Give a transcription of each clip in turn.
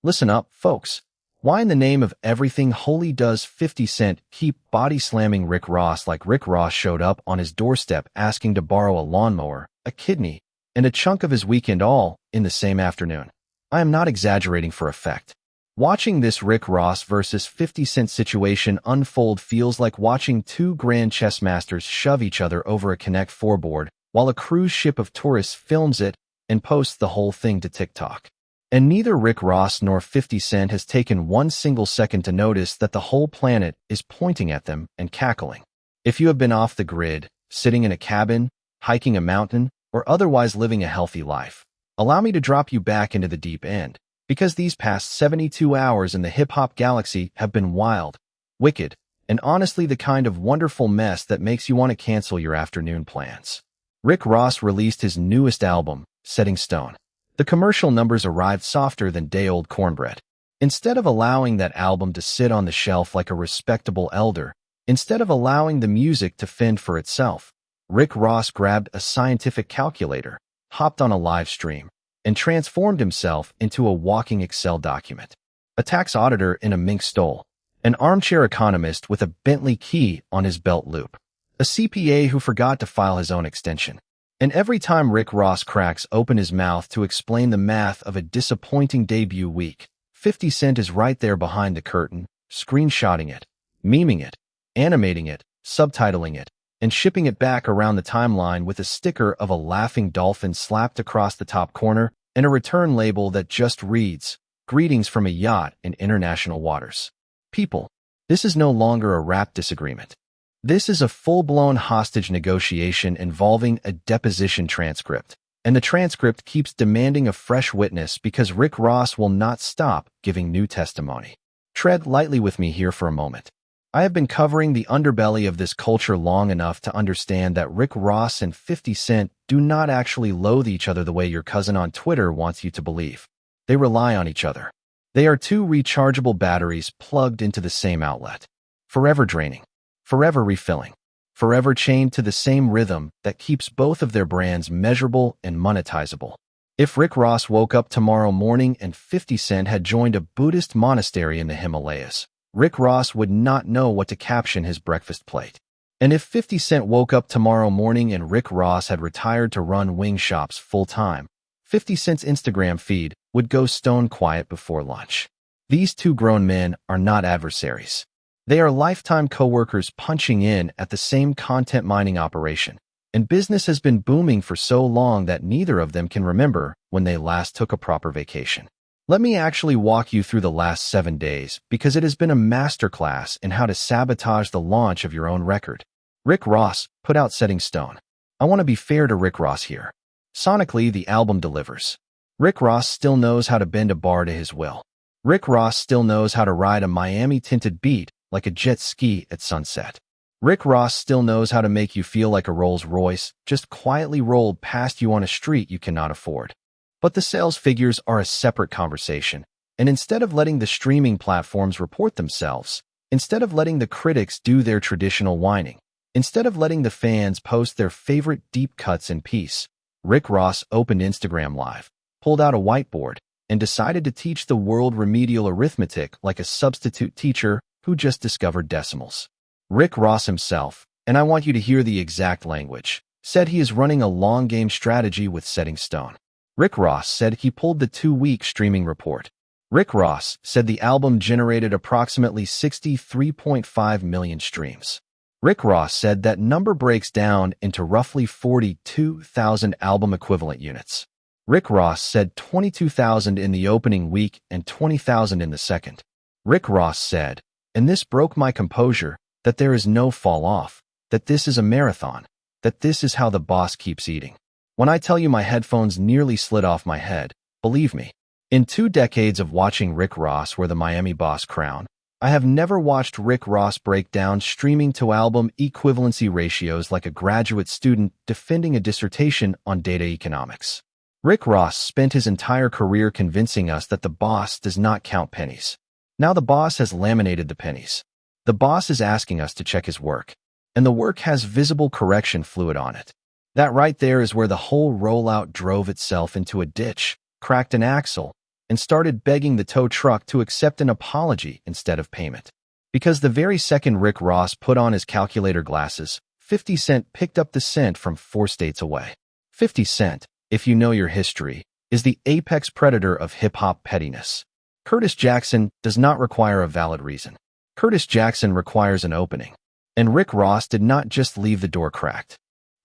Listen up, folks. Why in the name of everything holy does 50 Cent keep body-slamming Rick Ross like Rick Ross showed up on his doorstep asking to borrow a lawnmower, a kidney, and a chunk of his weekend all in the same afternoon? I am not exaggerating for effect. Watching this Rick Ross versus 50 Cent situation unfold feels like watching two grand chess masters shove each other over a Connect 4 board while a cruise ship of tourists films it and posts the whole thing to TikTok. And neither Rick Ross nor 50 Cent has taken one single second to notice that the whole planet is pointing at them and cackling. If you have been off the grid, sitting in a cabin, hiking a mountain, or otherwise living a healthy life, allow me to drop you back into the deep end, because these past 72 hours in the hip-hop galaxy have been wild, wicked, and honestly the kind of wonderful mess that makes you want to cancel your afternoon plans. Rick Ross released his newest album, Setting Stone. The commercial numbers arrived softer than day-old cornbread. Instead of allowing that album to sit on the shelf like a respectable elder, instead of allowing the music to fend for itself, Rick Ross grabbed a scientific calculator, hopped on a live stream, and transformed himself into a walking Excel document. A tax auditor in a mink stole, an armchair economist with a Bentley key on his belt loop, a CPA who forgot to file his own extension. And every time Rick Ross cracks open his mouth to explain the math of a disappointing debut week, 50 Cent is right there behind the curtain, screenshotting it, memeing it, animating it, subtitling it, and shipping it back around the timeline with a sticker of a laughing dolphin slapped across the top corner and a return label that just reads, "Greetings from a yacht in international waters." People, this is no longer a rap disagreement. This is a full-blown hostage negotiation involving a deposition transcript, and the transcript keeps demanding a fresh witness because Rick Ross will not stop giving new testimony. Tread lightly with me here for a moment. I have been covering the underbelly of this culture long enough to understand that Rick Ross and 50 Cent do not actually loathe each other the way your cousin on Twitter wants you to believe. They rely on each other. They are two rechargeable batteries plugged into the same outlet, forever draining, forever refilling, forever chained to the same rhythm that keeps both of their brands measurable and monetizable. If Rick Ross woke up tomorrow morning and 50 Cent had joined a Buddhist monastery in the Himalayas, Rick Ross would not know what to caption his breakfast plate. And if 50 Cent woke up tomorrow morning and Rick Ross had retired to run wing shops full-time, 50 Cent's Instagram feed would go stone quiet before lunch. These two grown men are not adversaries. They are lifetime co-workers punching in at the same content mining operation, and business has been booming for so long that neither of them can remember when they last took a proper vacation. Let me actually walk you through the last 7 days because it has been a masterclass in how to sabotage the launch of your own record. Rick Ross put out Setting Stone. I want to be fair to Rick Ross here. Sonically, the album delivers. Rick Ross still knows how to bend a bar to his will. Rick Ross still knows how to ride a Miami-tinted beat like a jet ski at sunset. Rick Ross still knows how to make you feel like a Rolls Royce just quietly rolled past you on a street you cannot afford. But the sales figures are a separate conversation, and instead of letting the streaming platforms report themselves, instead of letting the critics do their traditional whining, instead of letting the fans post their favorite deep cuts in peace, Rick Ross opened Instagram Live, pulled out a whiteboard, and decided to teach the world remedial arithmetic like a substitute teacher who just discovered decimals. Rick Ross himself, and I want you to hear the exact language, said he is running a long-game strategy with Setting Stone. Rick Ross said he pulled the 2-week streaming report. Rick Ross said the album generated approximately 63.5 million streams. Rick Ross said that number breaks down into roughly 42,000 album equivalent units. Rick Ross said 22,000 in the opening week and 20,000 in the second. Rick Ross said, and this broke my composure, that there is no fall off, that this is a marathon, that this is how the boss keeps eating. When I tell you my headphones nearly slid off my head, believe me. In 2 decades of watching Rick Ross wear the Miami Boss crown, I have never watched Rick Ross break down streaming to album equivalency ratios like a graduate student defending a dissertation on data economics. Rick Ross spent his entire career convincing us that the boss does not count pennies. Now the boss has laminated the pennies. The boss is asking us to check his work, and the work has visible correction fluid on it. That right there is where the whole rollout drove itself into a ditch, cracked an axle, and started begging the tow truck to accept an apology instead of payment. Because the very second Rick Ross put on his calculator glasses, 50 Cent picked up the cent from 4 states away. 50 Cent, if you know your history, is the apex predator of hip-hop pettiness. Curtis Jackson does not require a valid reason. Curtis Jackson requires an opening. And Rick Ross did not just leave the door cracked.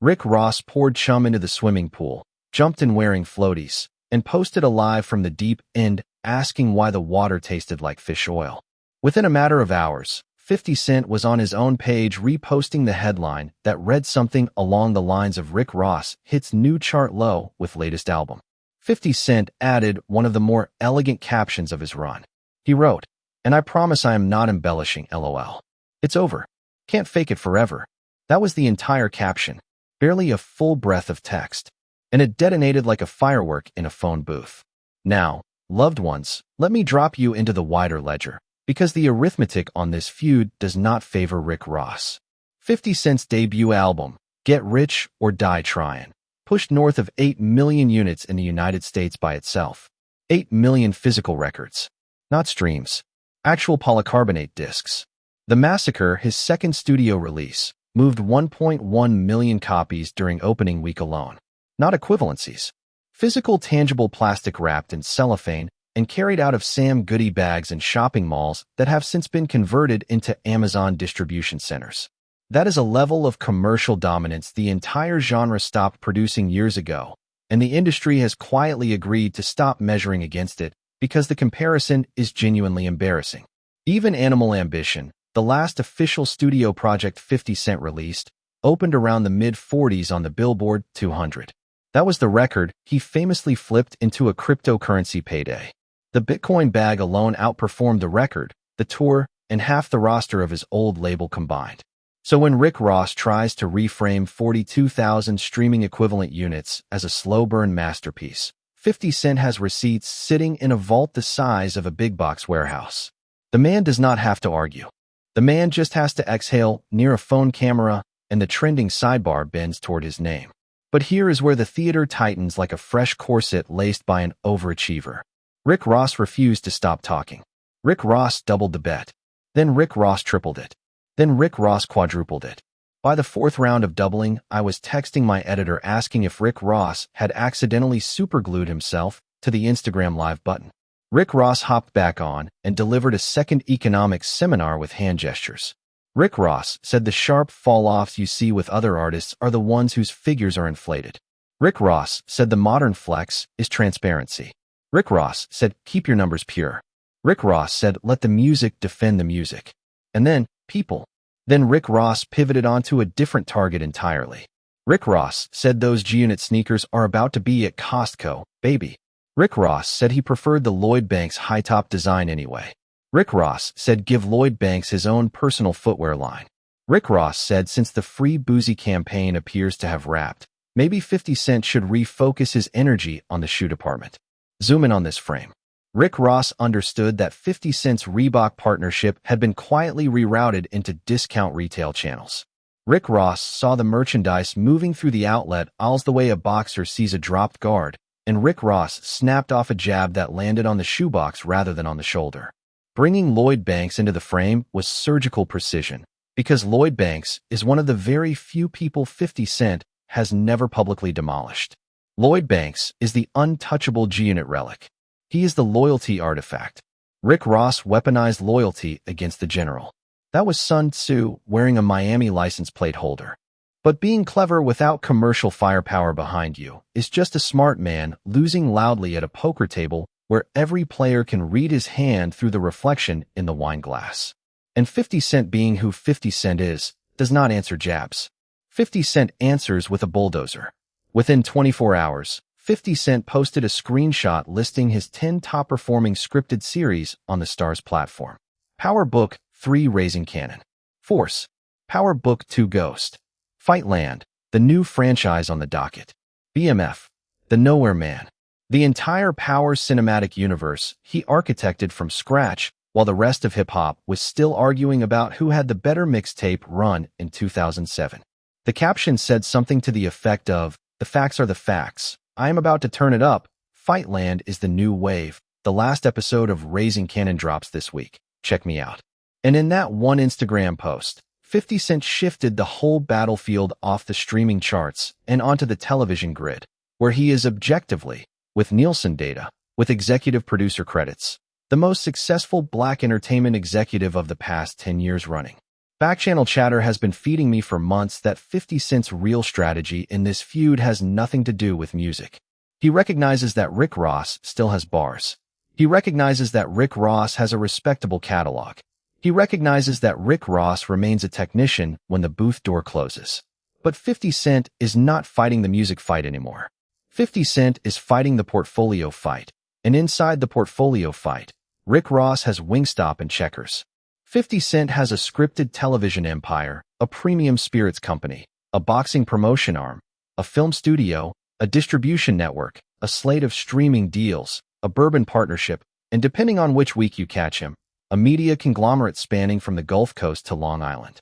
Rick Ross poured chum into the swimming pool, jumped in wearing floaties, and posted a live from the deep end asking why the water tasted like fish oil. Within a matter of hours, 50 Cent was on his own page reposting the headline that read something along the lines of Rick Ross hits new chart low with latest album. 50 Cent added one of the more elegant captions of his run. He wrote, "And I promise I am not embellishing, LOL. It's over. Can't fake it forever." That was the entire caption, barely a full breath of text, and it detonated like a firework in a phone booth. Now, loved ones, let me drop you into the wider ledger, because the arithmetic on this feud does not favor Rick Ross. 50 Cent's debut album, Get Rich or Die Tryin', pushed north of 8 million units in the United States by itself. 8 million physical records. Not streams. Actual polycarbonate discs. The Massacre, his second studio release, moved 1.1 million copies during opening week alone. Not equivalencies. Physical tangible plastic wrapped in cellophane and carried out of Sam Goody bags in shopping malls that have since been converted into Amazon distribution centers. That is a level of commercial dominance the entire genre stopped producing years ago, and the industry has quietly agreed to stop measuring against it because the comparison is genuinely embarrassing. Even Animal Ambition, the last official studio project 50 Cent released, opened around the mid-40s on the Billboard 200. That was the record he famously flipped into a cryptocurrency payday. The Bitcoin bag alone outperformed the record, the tour, and half the roster of his old label combined. So when Rick Ross tries to reframe 42,000 streaming equivalent units as a slow-burn masterpiece, 50 Cent has receipts sitting in a vault the size of a big box warehouse. The man does not have to argue. The man just has to exhale near a phone camera, and the trending sidebar bends toward his name. But here is where the theater tightens like a fresh corset laced by an overachiever. Rick Ross refused to stop talking. Rick Ross doubled the bet. Then Rick Ross tripled it. Then Rick Ross quadrupled it. By the 4th round of doubling, I was texting my editor asking if Rick Ross had accidentally superglued himself to the Instagram Live button. Rick Ross hopped back on and delivered a second economics seminar with hand gestures. Rick Ross said the sharp fall-offs you see with other artists are the ones whose figures are inflated. Rick Ross said the modern flex is transparency. Rick Ross said keep your numbers pure. Rick Ross said let the music defend the music. And then, people. Then Rick Ross pivoted onto a different target entirely. Rick Ross said those G-Unit sneakers are about to be at Costco, baby. Rick Ross said he preferred the Lloyd Banks high-top design anyway. Rick Ross said give Lloyd Banks his own personal footwear line. Rick Ross said since the Free Boozy campaign appears to have wrapped, maybe 50 Cent should refocus his energy on the shoe department. Zoom in on this frame. Rick Ross understood that 50 Cent's Reebok partnership had been quietly rerouted into discount retail channels. Rick Ross saw the merchandise moving through the outlet aisles the way a boxer sees a dropped guard, and Rick Ross snapped off a jab that landed on the shoebox rather than on the shoulder. Bringing Lloyd Banks into the frame was surgical precision, because Lloyd Banks is one of the very few people 50 Cent has never publicly demolished. Lloyd Banks is the untouchable G-Unit relic. He is the loyalty artifact. Rick Ross weaponized loyalty against the general. That was Sun Tzu wearing a Miami license plate holder. But being clever without commercial firepower behind you is just a smart man losing loudly at a poker table where every player can read his hand through the reflection in the wine glass. And 50 Cent, being who 50 Cent is, does not answer jabs. 50 Cent answers with a bulldozer. Within 24 hours, 50 Cent posted a screenshot listing his 10 top-performing scripted series on the Starz platform. Power Book 3 Raising Cannon. Force. Power Book 2 Ghost. Fightland, the new franchise on the docket. BMF. The Nowhere Man. The entire Power cinematic universe he architected from scratch, while the rest of hip-hop was still arguing about who had the better mixtape run in 2007. The caption said something to the effect of, "The facts are the facts. I am about to turn it up. Fightland is the new wave. the last episode of Raising Cannon drops this week. Check me out. And in that one Instagram post, 50 Cent shifted the whole battlefield off the streaming charts and onto the television grid, where he is objectively, with Nielsen data, with executive producer credits, the most successful black entertainment executive of the past 10 years running. Backchannel chatter has been feeding me for months that 50 Cent's real strategy in this feud has nothing to do with music. He recognizes that Rick Ross still has bars. He recognizes that Rick Ross has a respectable catalog. He recognizes that Rick Ross remains a technician when the booth door closes. But 50 Cent is not fighting the music fight anymore. 50 Cent is fighting the portfolio fight. And inside the portfolio fight, Rick Ross has Wingstop and Checkers. 50 Cent has a scripted television empire, a premium spirits company, a boxing promotion arm, a film studio, a distribution network, a slate of streaming deals, a bourbon partnership, and depending on which week you catch him, a media conglomerate spanning from the Gulf Coast to Long Island.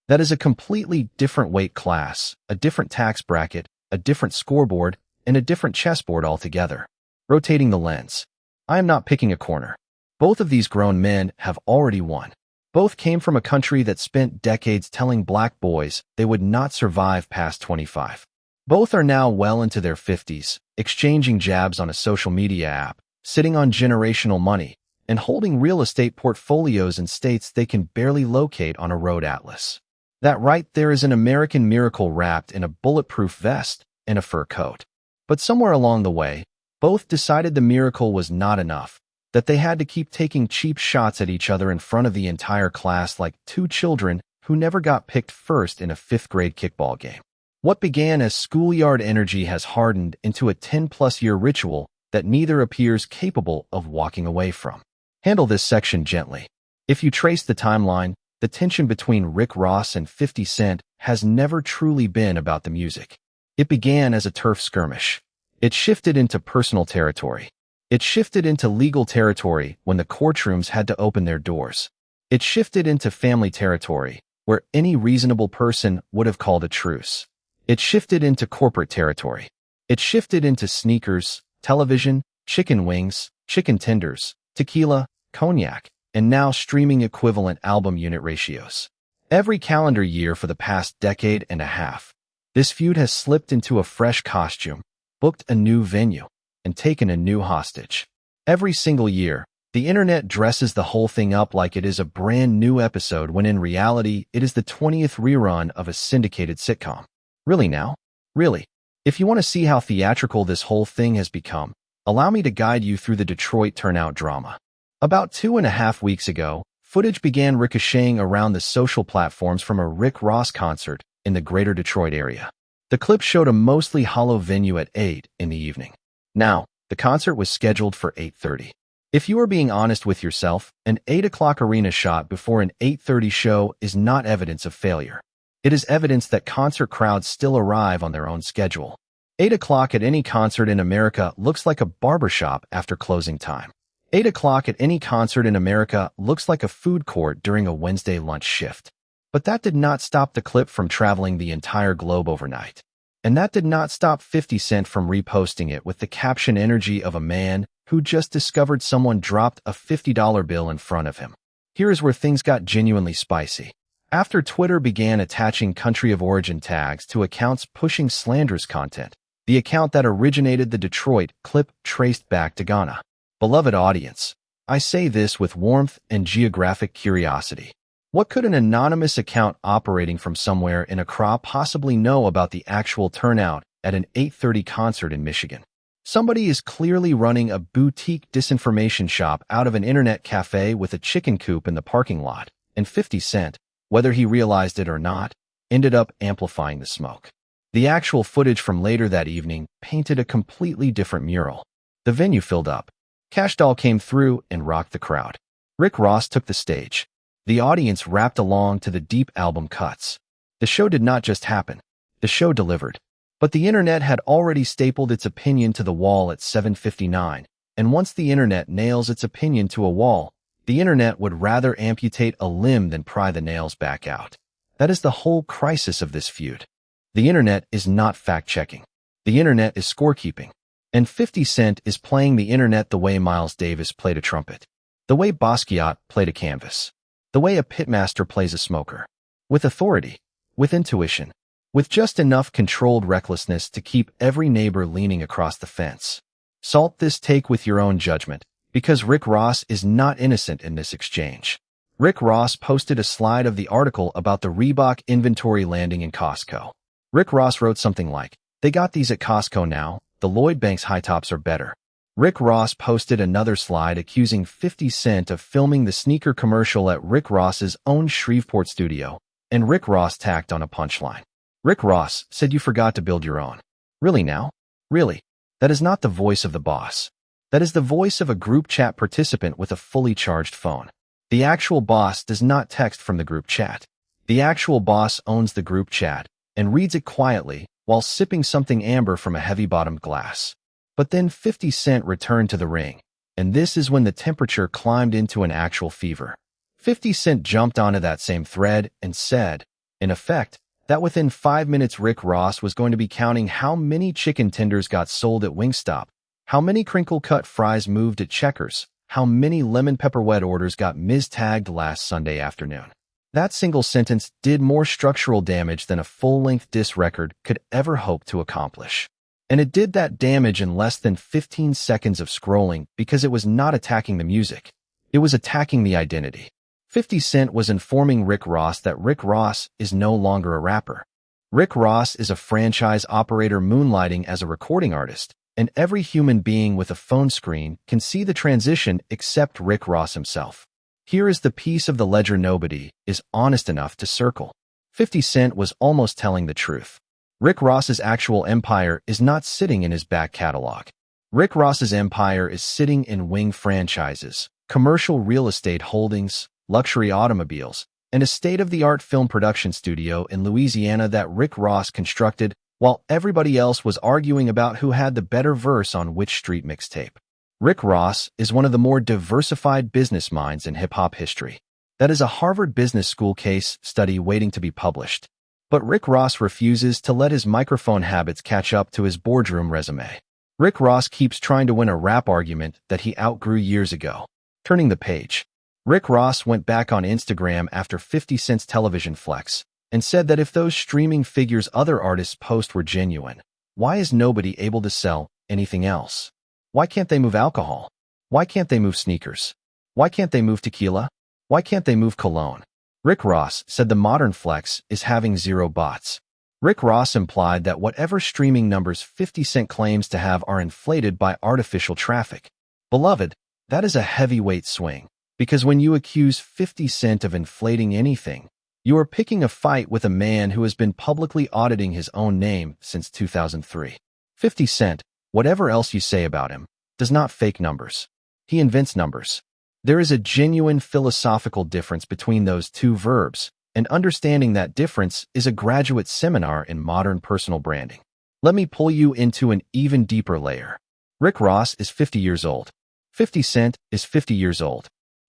That is a completely different weight class, a different tax bracket, a different scoreboard, and a different chessboard altogether. Rotating the lens. I am not picking a corner. Both of these grown men have already won. Both came from a country that spent decades telling black boys they would not survive past 25. Both are now well into their 50s, exchanging jabs on a social media app, sitting on generational money, and holding real estate portfolios in states they can barely locate on a road atlas. That right there is an American miracle wrapped in a bulletproof vest and a fur coat. But somewhere along the way, both decided the miracle was not enough, that they had to keep taking cheap shots at each other in front of the entire class like two children who never got picked first in a fifth-grade kickball game. What began as schoolyard energy has hardened into a 10-plus-year ritual that neither appears capable of walking away from. Handle this section gently. If you trace the timeline, the tension between Rick Ross and 50 Cent has never truly been about the music. It began as a turf skirmish. It shifted into personal territory. It shifted into legal territory when the courtrooms had to open their doors. It shifted into family territory, where any reasonable person would have called a truce. It shifted into corporate territory. It shifted into sneakers, television, chicken wings, chicken tenders, tequila, cognac, and now streaming equivalent album unit ratios. Every calendar year for the past decade and a half, this feud has slipped into a fresh costume, booked a new venue, and taken a new hostage. Every single year, the internet dresses the whole thing up like it is a brand new episode when in reality it is the 20th rerun of a syndicated sitcom. Really now? Really? If you want to see how theatrical this whole thing has become, allow me to guide you through the Detroit turnout drama. About 2.5 weeks ago, footage began ricocheting around the social platforms from a Rick Ross concert in the greater Detroit area. The clip showed a mostly hollow venue at 8 in the evening. Now, the concert was scheduled for 8:30. If you are being honest with yourself, an 8 o'clock arena shot before an 8:30 show is not evidence of failure. It is evidence that concert crowds still arrive on their own schedule. 8 o'clock at any concert in America looks like a barbershop after closing time. 8 o'clock at any concert in America looks like a food court during a Wednesday lunch shift. But that did not stop the clip from traveling the entire globe overnight. And that did not stop 50 Cent from reposting it with the caption energy of a man who just discovered someone dropped a $50 bill in front of him. Here is where things got genuinely spicy. After Twitter began attaching country of origin tags to accounts pushing slanderous content, the account that originated the Detroit clip traced back to Ghana. Beloved audience, I say this with warmth and geographic curiosity. What could an anonymous account operating from somewhere in Accra possibly know about the actual turnout at an 8:30 concert in Michigan? Somebody is clearly running a boutique disinformation shop out of an internet cafe with a chicken coop in the parking lot, and 50 Cent, whether he realized it or not, ended up amplifying the smoke. The actual footage from later that evening painted a completely different mural. The venue filled up. Cash Doll came through and rocked the crowd. Rick Ross took the stage. The audience rapped along to the deep album cuts. The show did not just happen. The show delivered. But the internet had already stapled its opinion to the wall at 7:59, and once the internet nails its opinion to a wall, the internet would rather amputate a limb than pry the nails back out. That is the whole crisis of this feud. The internet is not fact-checking. The internet is scorekeeping. And 50 Cent is playing the internet the way Miles Davis played a trumpet, the way Basquiat played a canvas, the way a pitmaster plays a smoker. With authority, with intuition, with just enough controlled recklessness to keep every neighbor leaning across the fence. Salt this take with your own judgment, because Rick Ross is not innocent in this exchange. Rick Ross posted a slide of the article about the Reebok inventory landing in Costco. Rick Ross wrote something like, "They got these at Costco now, the Lloyd Banks high tops are better." Rick Ross posted another slide accusing 50 Cent of filming the sneaker commercial at Rick Ross's own Shreveport studio, and Rick Ross tacked on a punchline. Rick Ross said, "You forgot to build your own." Really now? Really? That is not the voice of the boss. That is the voice of a group chat participant with a fully charged phone. The actual boss does not text from the group chat. The actual boss owns the group chat and reads it quietly while sipping something amber from a heavy-bottomed glass. But then 50 Cent returned to the ring, and this is when the temperature climbed into an actual fever. 50 Cent jumped onto that same thread and said, in effect, that within 5 minutes Rick Ross was going to be counting how many chicken tenders got sold at Wingstop, how many crinkle-cut fries moved at Checkers, how many lemon pepper wet orders got mis-tagged last Sunday afternoon. That single sentence did more structural damage than a full-length diss record could ever hope to accomplish. And it did that damage in less than 15 seconds of scrolling because it was not attacking the music. It was attacking the identity. 50 Cent was informing Rick Ross that Rick Ross is no longer a rapper. Rick Ross is a franchise operator moonlighting as a recording artist, and every human being with a phone screen can see the transition except Rick Ross himself. Here is the piece of the ledger nobody is honest enough to circle. 50 Cent was almost telling the truth. Rick Ross's actual empire is not sitting in his back catalog. Rick Ross's empire is sitting in wing franchises, commercial real estate holdings, luxury automobiles, and a state-of-the-art film production studio in Louisiana that Rick Ross constructed while everybody else was arguing about who had the better verse on which street mixtape. Rick Ross is one of the more diversified business minds in hip-hop history. That is a Harvard Business School case study waiting to be published. But Rick Ross refuses to let his microphone habits catch up to his boardroom resume. Rick Ross keeps trying to win a rap argument that he outgrew years ago. Turning the page. Rick Ross went back on Instagram after 50 Cent's television flex and said that if those streaming figures other artists post were genuine, why is nobody able to sell anything else? Why can't they move alcohol? Why can't they move sneakers? Why can't they move tequila? Why can't they move cologne? Rick Ross said the modern flex is having zero bots. Rick Ross implied that whatever streaming numbers 50 Cent claims to have are inflated by artificial traffic. Beloved, that is a heavyweight swing. Because when you accuse 50 Cent of inflating anything, you are picking a fight with a man who has been publicly auditing his own name since 2003. 50 Cent, whatever else you say about him, does not fake numbers. He invents numbers. There is a genuine philosophical difference between those two verbs, and understanding that difference is a graduate seminar in modern personal branding. Let me pull you into an even deeper layer. Rick Ross is 50 years old. 50 Cent is 50 years old.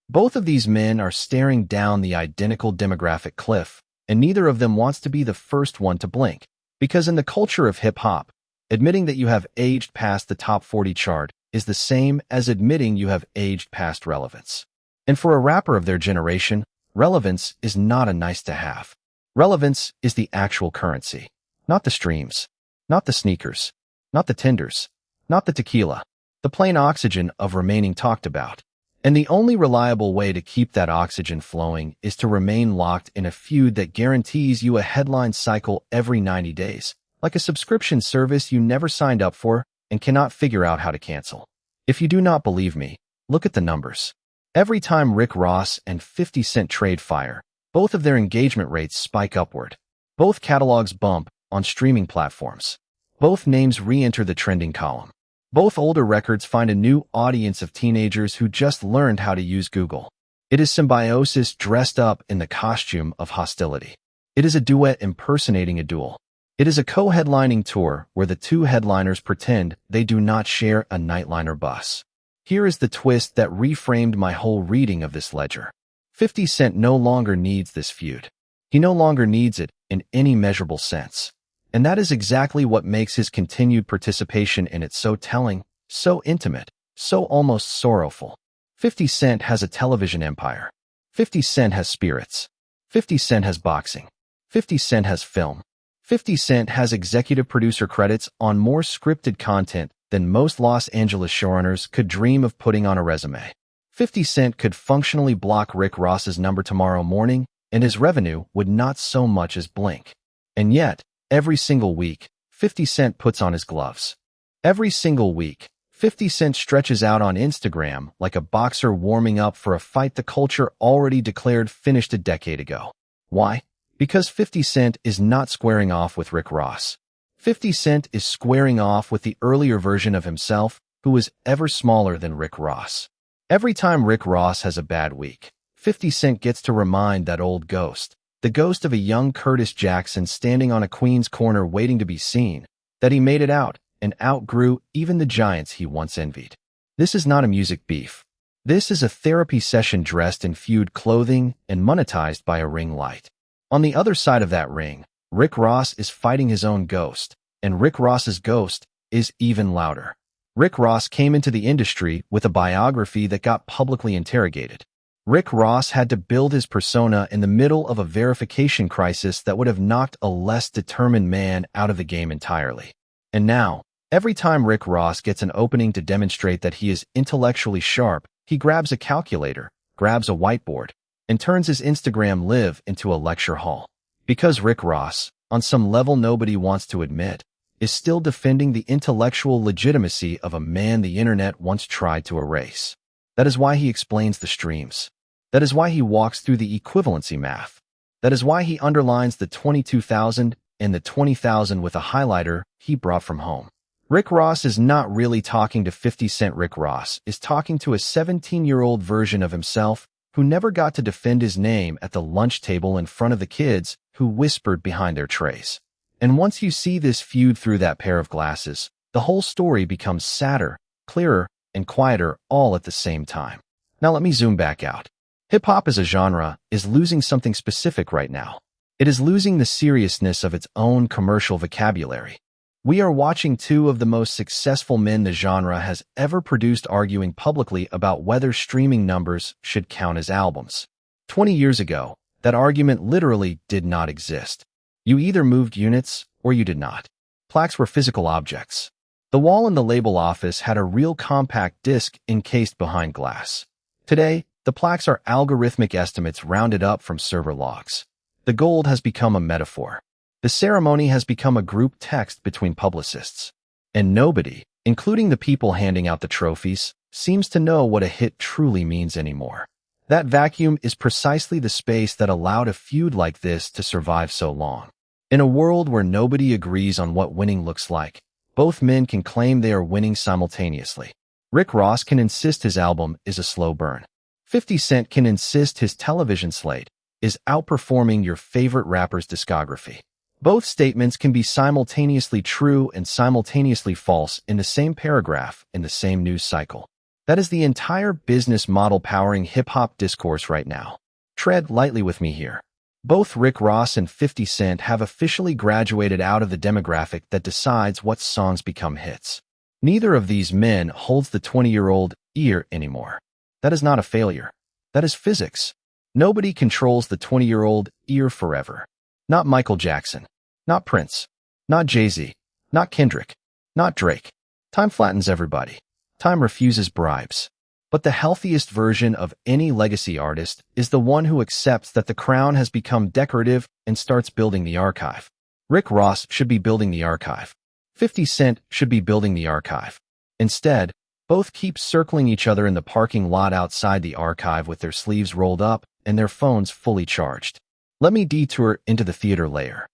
Both of these men are staring down the identical demographic cliff, and neither of them wants to be the first one to blink. Because in the culture of hip-hop, admitting that you have aged past the top 40 chart is the same as admitting you have aged past relevance. And for a rapper of their generation, relevance is not a nice-to-have. Relevance is the actual currency, not the streams, not the sneakers, not the tenders, not the tequila, the plain oxygen of remaining talked about. And the only reliable way to keep that oxygen flowing is to remain locked in a feud that guarantees you a headline cycle every 90 days, like a subscription service you never signed up for and cannot figure out how to cancel. If you do not believe me, look at the numbers. Every time Rick Ross and 50 Cent trade fire, both of their engagement rates spike upward. Both catalogs bump on streaming platforms. Both names re-enter the trending column. Both older records find a new audience of teenagers who just learned how to use Google. It is symbiosis dressed up in the costume of hostility. It is a duet impersonating a duel. It is a co-headlining tour where the two headliners pretend they do not share a nightliner bus. Here is the twist that reframed my whole reading of this ledger. 50 Cent no longer needs this feud. He no longer needs it in any measurable sense. And that is exactly what makes his continued participation in it so telling, so intimate, so almost sorrowful. 50 Cent has a television empire. 50 Cent has spirits. 50 Cent has boxing. 50 Cent has film. 50 Cent has executive producer credits on more scripted content than most Los Angeles showrunners could dream of putting on a resume. 50 Cent could functionally block Rick Ross's number tomorrow morning, and his revenue would not so much as blink. And yet, every single week, 50 Cent puts on his gloves. Every single week, 50 Cent stretches out on Instagram like a boxer warming up for a fight the culture already declared finished a decade ago. Why? Because 50 Cent is not squaring off with Rick Ross. 50 Cent is squaring off with the earlier version of himself, who was ever smaller than Rick Ross. Every time Rick Ross has a bad week, 50 Cent gets to remind that old ghost, the ghost of a young Curtis Jackson standing on a Queens corner waiting to be seen, that he made it out and outgrew even the giants he once envied. This is not a music beef. This is a therapy session dressed in feud clothing and monetized by a ring light. On the other side of that ring, Rick Ross is fighting his own ghost, and Rick Ross's ghost is even louder. Rick Ross came into the industry with a biography that got publicly interrogated. Rick Ross had to build his persona in the middle of a verification crisis that would have knocked a less determined man out of the game entirely. And now, every time Rick Ross gets an opening to demonstrate that he is intellectually sharp, he grabs a calculator, grabs a whiteboard, and turns his Instagram live into a lecture hall. Because Rick Ross, on some level nobody wants to admit, is still defending the intellectual legitimacy of a man the internet once tried to erase. That is why he explains the streams. That is why he walks through the equivalency math. That is why he underlines the 22,000 and the 20,000 with a highlighter he brought from home. Rick Ross is not really talking to 50 Cent. Rick Ross is talking to a 17-year-old version of himself who never got to defend his name at the lunch table in front of the kids who whispered behind their trays. And once you see this feud through that pair of glasses, the whole story becomes sadder, clearer, and quieter all at the same time. Now let me zoom back out. Hip-hop as a genre is losing something specific right now. It is losing the seriousness of its own commercial vocabulary. We are watching two of the most successful men the genre has ever produced arguing publicly about whether streaming numbers should count as albums. 20 years ago, that argument literally did not exist. You either moved units or you did not. Plaques were physical objects. The wall in the label office had a real compact disc encased behind glass. Today, the plaques are algorithmic estimates rounded up from server logs. The gold has become a metaphor. The ceremony has become a group text between publicists. And nobody, including the people handing out the trophies, seems to know what a hit truly means anymore. That vacuum is precisely the space that allowed a feud like this to survive so long. In a world where nobody agrees on what winning looks like, both men can claim they are winning simultaneously. Rick Ross can insist his album is a slow burn. 50 Cent can insist his television slate is outperforming your favorite rapper's discography. Both statements can be simultaneously true and simultaneously false in the same paragraph in the same news cycle. That is the entire business model powering hip-hop discourse right now. Tread lightly with me here. Both Rick Ross and 50 Cent have officially graduated out of the demographic that decides what songs become hits. Neither of these men holds the 20-year-old ear anymore. That is not a failure. That is physics. Nobody controls the 20-year-old ear forever. Not Michael Jackson. Not Prince. Not Jay-Z. Not Kendrick. Not Drake. Time flattens everybody. Time refuses bribes. But the healthiest version of any legacy artist is the one who accepts that the crown has become decorative and starts building the archive. Rick Ross should be building the archive. 50 Cent should be building the archive. Instead, both keep circling each other in the parking lot outside the archive with their sleeves rolled up and their phones fully charged. Let me detour into the theater layer.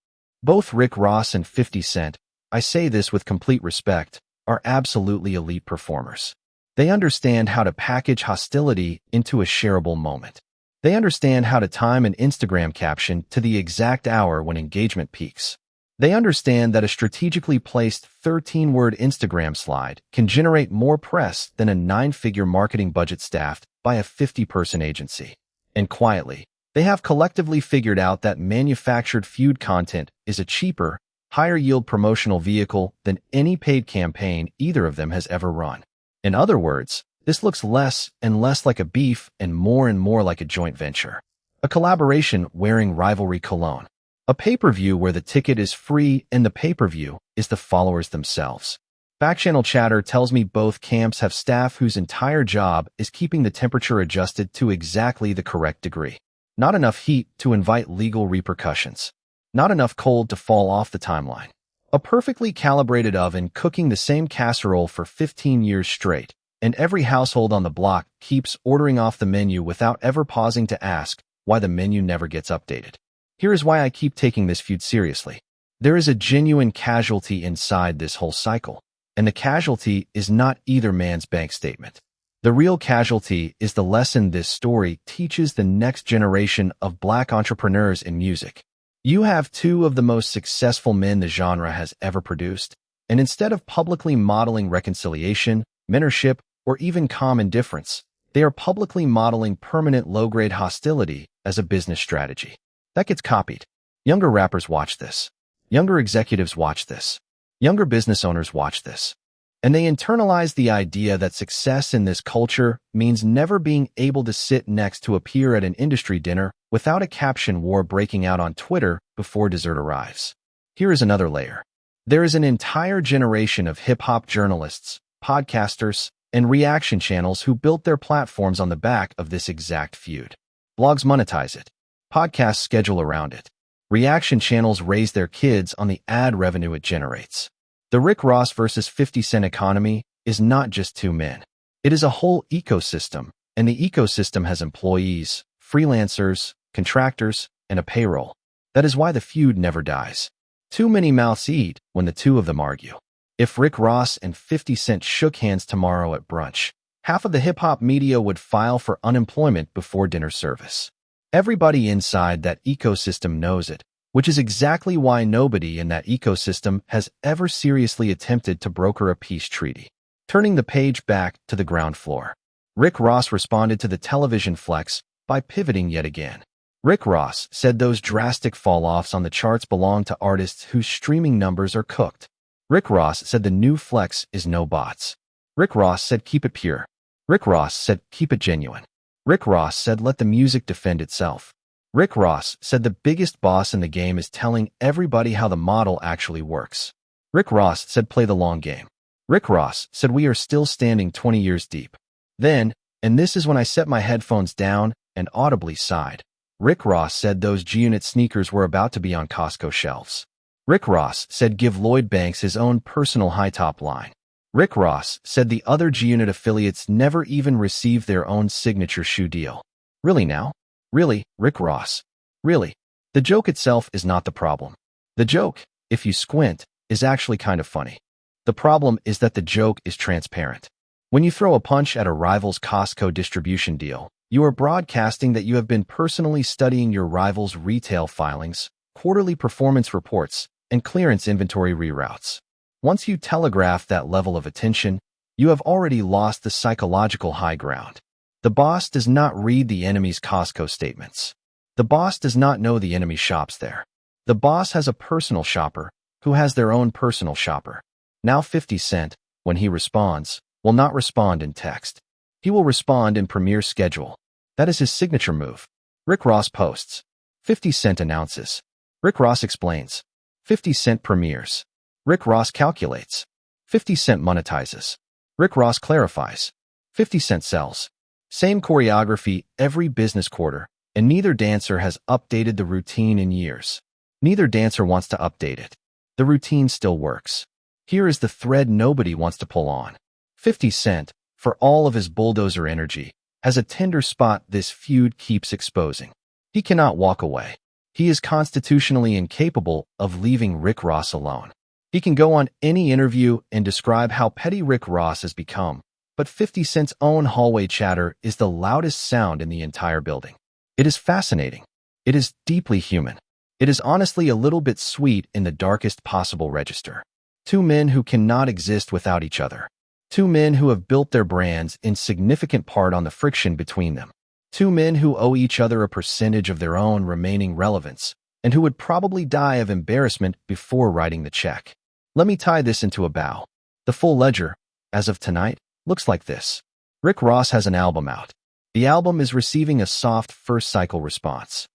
Both Rick Ross and 50 Cent, I say this with complete respect, are absolutely elite performers. They understand how to package hostility into a shareable moment. They understand how to time an Instagram caption to the exact hour when engagement peaks. They understand that a strategically placed 13-word Instagram slide can generate more press than a 9-figure marketing budget staffed by a 50-person agency. And quietly, they have collectively figured out that manufactured feud content is a cheaper, higher yield promotional vehicle than any paid campaign either of them has ever run. In other words, this looks less and less like a beef and more like a joint venture. A collaboration wearing rivalry cologne. A pay-per-view where the ticket is free and the pay-per-view is the followers themselves. Backchannel chatter tells me both camps have staff whose entire job is keeping the temperature adjusted to exactly the correct degree. Not enough heat to invite legal repercussions. Not enough cold to fall off the timeline. A perfectly calibrated oven cooking the same casserole for 15 years straight, and every household on the block keeps ordering off the menu without ever pausing to ask why the menu never gets updated. Here is why I keep taking this feud seriously. There is a genuine casualty inside this whole cycle. And the casualty is not either man's bank statement. The real casualty is the lesson this story teaches the next generation of Black entrepreneurs in music. You have two of the most successful men the genre has ever produced, and instead of publicly modeling reconciliation, mentorship, or even calm indifference, they are publicly modeling permanent low-grade hostility as a business strategy. That gets copied. Younger rappers watch this. Younger executives watch this. Younger business owners watch this, and they internalize the idea that success in this culture means never being able to sit next to a peer at an industry dinner without a caption war breaking out on Twitter before dessert arrives. Here is another layer. There is an entire generation of hip-hop journalists, podcasters, and reaction channels who built their platforms on the back of this exact feud. Blogs monetize it. Podcasts schedule around it. Reaction channels raise their kids on the ad revenue it generates. The Rick Ross versus 50 Cent economy is not just two men. It is a whole ecosystem, and the ecosystem has employees, freelancers, contractors, and a payroll. That is why the feud never dies. Too many mouths eat when the two of them argue. If Rick Ross and 50 Cent shook hands tomorrow at brunch, half of the hip-hop media would file for unemployment before dinner service. Everybody inside that ecosystem knows it, which is exactly why nobody in that ecosystem has ever seriously attempted to broker a peace treaty. Turning the page back to the ground floor. Rick Ross responded to the television flex by pivoting yet again. Rick Ross said those drastic fall-offs on the charts belong to artists whose streaming numbers are cooked. Rick Ross said the new flex is no bots. Rick Ross said keep it pure. Rick Ross said keep it genuine. Rick Ross said let the music defend itself. Rick Ross said the biggest boss in the game is telling everybody how the model actually works. Rick Ross said play the long game. Rick Ross said we are still standing 20 years deep. Then, and this is when I set my headphones down and audibly sighed, Rick Ross said those G-Unit sneakers were about to be on Costco shelves. Rick Ross said give Lloyd Banks his own personal high-top line. Rick Ross said the other G-Unit affiliates never even received their own signature shoe deal. Really now? Really, Rick Ross? Really? The joke itself is not the problem. The joke, if you squint, is actually kind of funny. The problem is that the joke is transparent. When you throw a punch at a rival's Costco distribution deal, you are broadcasting that you have been personally studying your rival's retail filings, quarterly performance reports, and clearance inventory reroutes. Once you telegraph that level of attention, you have already lost the psychological high ground. The boss does not read the enemy's Costco statements. The boss does not know the enemy shops there. The boss has a personal shopper who has their own personal shopper. Now 50 Cent, when he responds, will not respond in text. He will respond in Premiere schedule. That is his signature move. Rick Ross posts. 50 Cent announces. Rick Ross explains. 50 Cent premieres. Rick Ross calculates. 50 Cent monetizes. Rick Ross clarifies. 50 Cent sells. Same choreography every business quarter, and neither dancer has updated the routine in years. Neither dancer wants to update it. The routine still works. Here is the thread nobody wants to pull on. 50 Cent, for all of his bulldozer energy, has a tender spot this feud keeps exposing. He cannot walk away. He is constitutionally incapable of leaving Rick Ross alone. He can go on any interview and describe how petty Rick Ross has become, but 50 Cent's own hallway chatter is the loudest sound in the entire building. It is fascinating. It is deeply human. It is honestly a little bit sweet in the darkest possible register. Two men who cannot exist without each other. Two men who have built their brands in significant part on the friction between them. Two men who owe each other a percentage of their own remaining relevance, and who would probably die of embarrassment before writing the check. Let me tie this into a bow. The full ledger, as of tonight, looks like this. Rick Ross has an album out. The album is receiving a soft first-cycle response.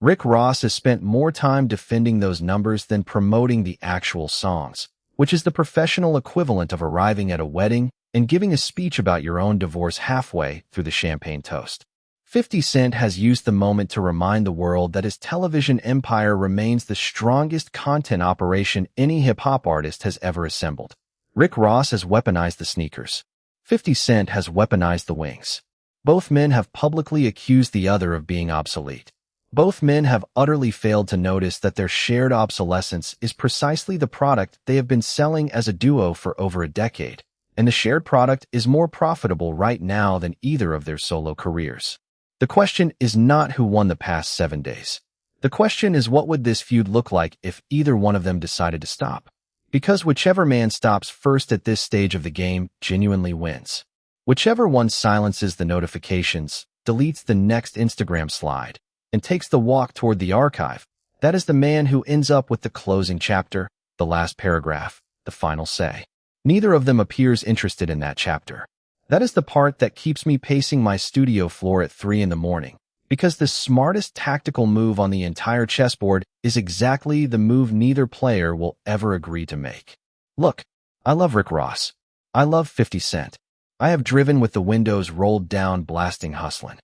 Rick Ross has spent more time defending those numbers than promoting the actual songs, which is the professional equivalent of arriving at a wedding and giving a speech about your own divorce halfway through the champagne toast. 50 Cent has used the moment to remind the world that his television empire remains the strongest content operation any hip-hop artist has ever assembled. Rick Ross has weaponized the sneakers. 50 Cent has weaponized the wings. Both men have publicly accused the other of being obsolete. Both men have utterly failed to notice that their shared obsolescence is precisely the product they have been selling as a duo for over a decade, and the shared product is more profitable right now than either of their solo careers. The question is not who won the past 7 days. The question is what would this feud look like if either one of them decided to stop? Because whichever man stops first at this stage of the game genuinely wins. Whichever one silences the notifications, deletes the next Instagram slide, and takes the walk toward the archive, that is the man who ends up with the closing chapter, the last paragraph, the final say. Neither of them appears interested in that chapter. That is the part that keeps me pacing my studio floor at 3 in the morning, because the smartest tactical move on the entire chessboard is exactly the move neither player will ever agree to make. Look, I love Rick Ross. I love 50 Cent. I have driven with the windows rolled down blasting hustlin'.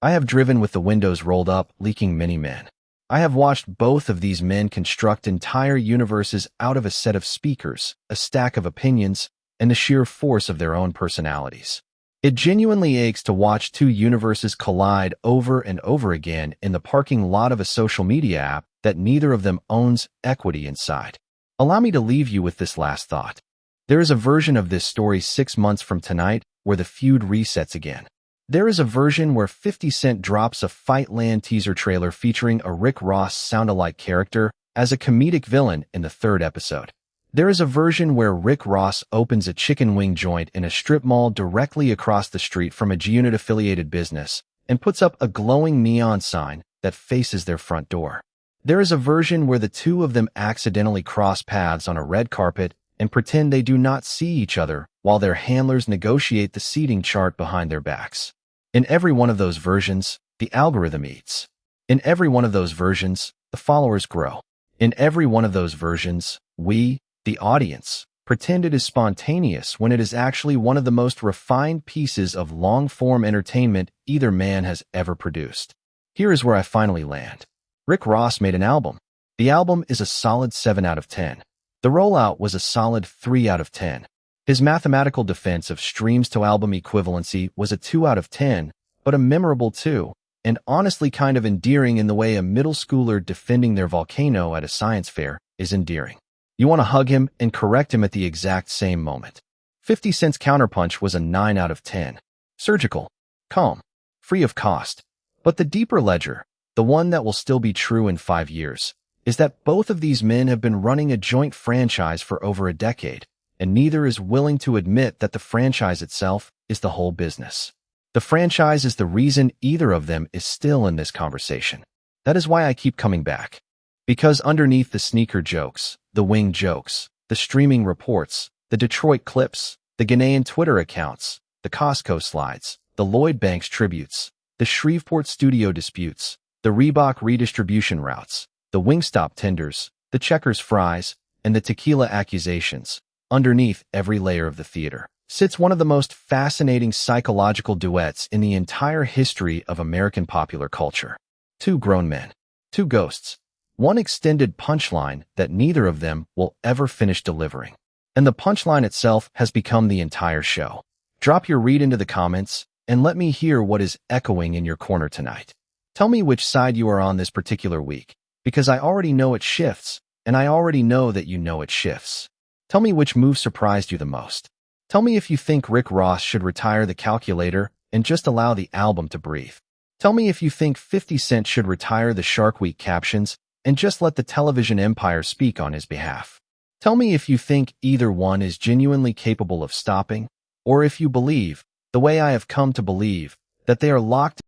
I have driven with the windows rolled up leaking many men. I have watched both of these men construct entire universes out of a set of speakers, a stack of opinions, and the sheer force of their own personalities. It genuinely aches to watch two universes collide over and over again in the parking lot of a social media app that neither of them owns equity inside. Allow me to leave you with this last thought. There is a version of this story 6 months from tonight where the feud resets again. There is a version where 50 Cent drops a Fightland teaser trailer featuring a Rick Ross sound-alike character as a comedic villain in the 3rd episode. There is a version where Rick Ross opens a chicken wing joint in a strip mall directly across the street from a G-Unit-affiliated business and puts up a glowing neon sign that faces their front door. There is a version where the two of them accidentally cross paths on a red carpet and pretend they do not see each other while their handlers negotiate the seating chart behind their backs. In every one of those versions, the algorithm eats. In every one of those versions, the followers grow. In every one of those versions, we, the audience, pretend it is spontaneous when it is actually one of the most refined pieces of long-form entertainment either man has ever produced. Here is where I finally land. Rick Ross made an album. The album is a solid 7 out of 10. The rollout was a solid 3 out of 10. His mathematical defense of streams to album equivalency was a 2 out of 10, but a memorable 2, and honestly kind of endearing in the way a middle schooler defending their volcano at a science fair is endearing. You want to hug him and correct him at the exact same moment. 50 Cent's counterpunch was a 9 out of 10. Surgical, calm, free of cost. But the deeper ledger, the one that will still be true in 5 years, is that both of these men have been running a joint franchise for over a decade, and neither is willing to admit that the franchise itself is the whole business. The franchise is the reason either of them is still in this conversation. That is why I keep coming back. Because underneath the sneaker jokes, the wing jokes, the streaming reports, the Detroit clips, the Ghanaian Twitter accounts, the Costco slides, the Lloyd Banks tributes, the Shreveport studio disputes, the Reebok redistribution routes, the Wingstop tenders, the Checkers fries, and the tequila accusations, underneath every layer of the theater, sits one of the most fascinating psychological duets in the entire history of American popular culture. Two grown men, two ghosts, one extended punchline that neither of them will ever finish delivering. And the punchline itself has become the entire show. Drop your read into the comments and let me hear what is echoing in your corner tonight. Tell me which side you are on this particular week, because I already know it shifts, and I already know that you know it shifts. Tell me which move surprised you the most. Tell me if you think Rick Ross should retire the calculator and just allow the album to breathe. Tell me if you think 50 Cent should retire the Shark Week captions and just let the television empire speak on his behalf. Tell me if you think either one is genuinely capable of stopping, or if you believe, the way I have come to believe, that they are locked